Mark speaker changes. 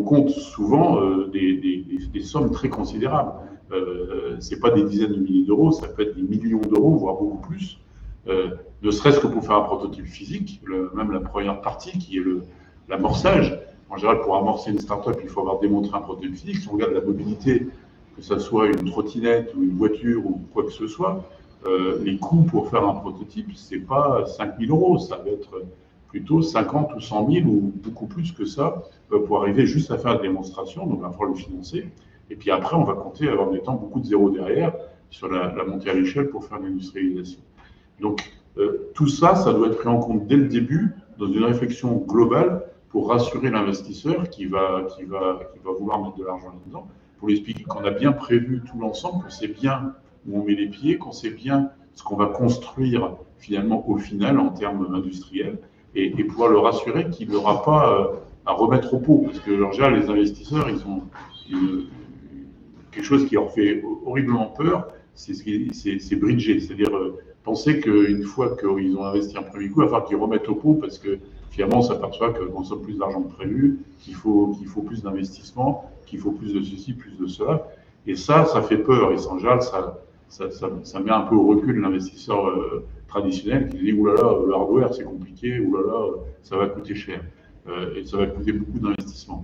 Speaker 1: compte souvent des sommes très considérables. Ce n'est pas des dizaines de milliers d'euros, ça peut être des millions d'euros, voire beaucoup plus, ne serait-ce que pour faire un prototype physique, même la première partie qui est l'amorçage. En général, pour amorcer une start-up, il faut avoir démontré un prototype physique. Si on regarde la mobilité, que ce soit une trottinette ou une voiture ou quoi que ce soit, les coûts pour faire un prototype, ce n'est pas 5 000 euros, ça va être plutôt 50 ou 100 000 ou beaucoup plus que ça pour arriver juste à faire la démonstration, donc il va falloir le financer. Et puis après, on va compter en mettant beaucoup de zéros derrière sur la montée à l'échelle pour faire l'industrialisation. Donc tout ça, ça doit être pris en compte dès le début dans une réflexion globale pour rassurer l'investisseur qui va vouloir mettre de l'argent là-dedans, pour lui expliquer qu'on a bien prévu tout l'ensemble, qu'on sait bien où on met les pieds, qu'on sait bien ce qu'on va construire finalement au final en termes industriels, et pouvoir le rassurer qu'il n'aura pas à remettre au pot. Parce que déjà, les investisseurs, ils ont quelque chose qui leur fait horriblement peur, c'est bridger, c'est-à-dire penser qu'une fois qu'ils ont investi un premier coup, il va falloir qu'ils remettent au pot parce que finalement on s'aperçoit qu'on consomme plus d'argent que prévu, qu'il faut plus d'investissement, qu'il faut plus de ceci, plus de cela. Et ça fait peur. Et sans général, ça met un peu au recul l'investisseur traditionnel qui dit « oulala, le hardware c'est compliqué, oulala, ça va coûter cher ». Et ça va coûter beaucoup d'investissement.